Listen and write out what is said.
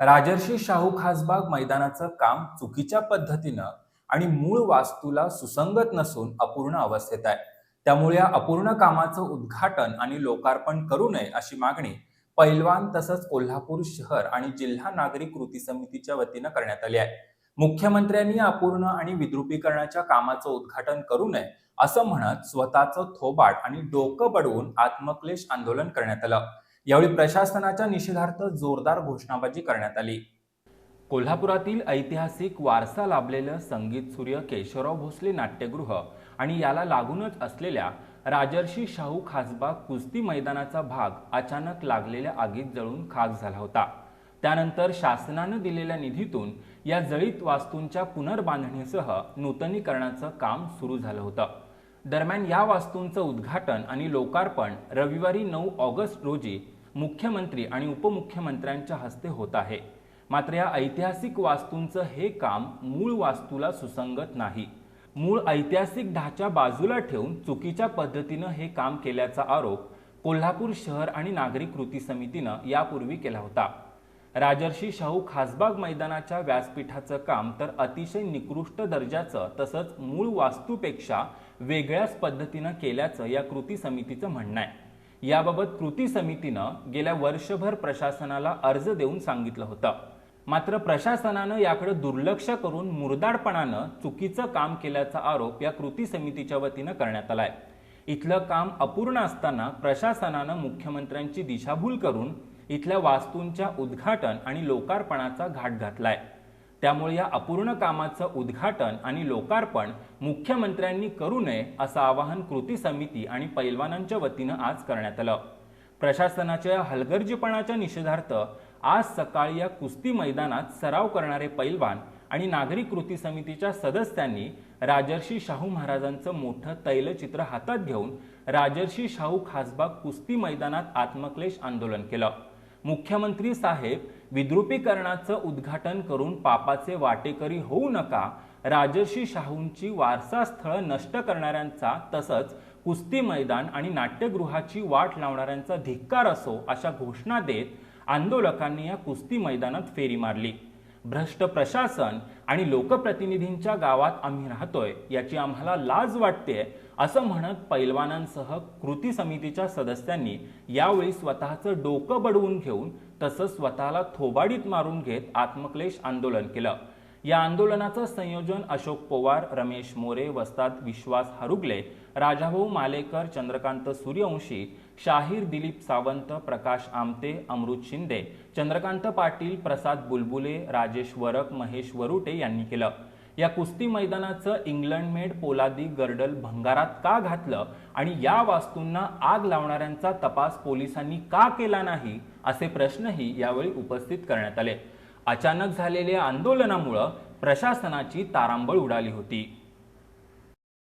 राजर्षी शाहू खासबाग मैदानाचं काम चुकीच्या पद्धतीनं आणि मूळ वास्तूला सुसंगत नसून अपूर्ण अवस्थेत आहे. त्यामुळे या अपूर्ण कामाचं उद्घाटन आणि लोकार्पण करू नये अशी मागणी पैलवान तसंच कोल्हापूर शहर आणि जिल्हा नागरिक कृती समितीच्या वतीनं करण्यात आली आहे. मुख्यमंत्र्यांनी अपूर्ण आणि विद्रुपीकरणाच्या कामाचं उद्घाटन करू नये असं म्हणत स्वतःचं थोबाड आणि डोकं बडवून आत्मक्लेश आंदोलन करण्यात आलं. यावेळी प्रशासनाच्या निषेधार्थ जोरदार घोषणाबाजी करण्यात आली. कोल्हापुरातील ऐतिहासिक वारसा लाभलेलं संगीत सूर्य केशवराव भोसले नाट्यगृह आणि याला लागूनच असलेल्या राजर्षी शाहू खासबाग कुस्ती मैदानाचा भाग अचानक लागलेल्या आगीत जळून खाक झाला होता. त्यानंतर शासनानं दिलेल्या निधीतून या जळीत वास्तूंच्या पुनर्बांधणीसह नूतनीकरणाचं काम सुरू झालं होतं. दरम्यान या वास्तूंचं उद्घाटन आणि लोकार्पण रविवारी 9 ऑगस्ट रोजी मुख्यमंत्री आणि उपमुख्यमंत्र्यांच्या हस्ते होत आहे. मात्र या ऐतिहासिक वास्तूंचं हे काम मूळ वास्तूला सुसंगत नाही. मूळ ऐतिहासिक ढाचा बाजूला ठेवून चुकीच्या पद्धतीनं हे काम केल्याचा आरोप कोल्हापूर शहर आणि नागरिक कृती समितीनं यापूर्वी केला होता. राजर्षी शाहू खासबाग मैदानाच्या व्यासपीठाचं काम तर अतिशय निकृष्ट दर्जाचं तसंच मूळ वास्तूपेक्षा वेगळ्याच पद्धतीनं केल्याचं या कृती समितीचं म्हणणं आहे. याबाबत कृती समितीनं गेल्या वर्षभर प्रशासनाला अर्ज देऊन सांगितलं होतं. मात्र प्रशासनानं याकडे दुर्लक्ष करून मुरदाडपणानं चुकीचं काम केल्याचा आरोप या कृती समितीच्या वतीनं करण्यात आलाय. इथलं काम अपूर्ण असताना प्रशासनानं मुख्यमंत्र्यांची दिशाभूल करून इथल्या वास्तूंच्या उद्घाटन आणि लोकार्पणाचा घाट घातलाय. त्यामुळे या अपूर्ण कामाचं उद्घाटन आणि लोकार्पण मुख्यमंत्र्यांनी करू नये असं आवाहन कृती समिती आणि पैलवानांच्या वतीनं आज करण्यात आलं. प्रशासनाच्या हलगर्जीपणाच्या निषेधार्थ आज सकाळी या कुस्ती मैदानात सराव करणारे पैलवान आणि नागरिक कृती समितीच्या सदस्यांनी राजर्षी शाहू महाराजांचं मोठं तैलचित्र हातात घेऊन राजर्षी शाहू खासबाग कुस्ती मैदानात आत्मक्लेश आंदोलन केलं. मुख्यमंत्री साहेब, विद्रुपीकरणाचं उद्घाटन करून पापाचे वाटेकरी होऊ नका. राजर्षी शाहूंची वारसास्थळं नष्ट करणाऱ्यांचा तसंच कुस्ती मैदान आणि नाट्यगृहाची वाट लावणाऱ्यांचा धिक्कार असो अशा घोषणा देत आंदोलकांनी या कुस्ती मैदानात फेरी मारली. भ्रष्ट प्रशासन आणि लोकप्रतिनिधींच्या गावात आम्ही राहतोय याची आम्हाला लाज वाटते असं म्हणत पैलवानांसह कृती समितीच्या सदस्यांनी यावेळी स्वतःचं डोकं बडवून घेऊन तसंच स्वतःला थोबाडीत मारून घेत आत्मक्लेश आंदोलन केलं. या आंदोलनाचं संयोजन अशोक पवार, रमेश मोरे, वस्ताद विश्वास हरुगले, राजाभाऊ मालेकर, चंद्रकांत सूर्यवंशी, शाहीर दिलीप सावंत, प्रकाश आमते, अमृत शिंदे, चंद्रकांत पाटील, प्रसाद बुलबुले, राजेश वरक, महेश वरुटे यांनी केलं. या कुस्ती मैदानाचं इंग्लंड मेड पोलादी गर्डल भंगारात का घातलं आणि या वास्तूंना आग लावणाऱ्यांचा तपास पोलिसांनी का केला नाही असे प्रश्नही यावेळी उपस्थित करण्यात आले. अचानक झालेल्या आंदोलनामुळे प्रशासनाची तारांबळ उडाली होती.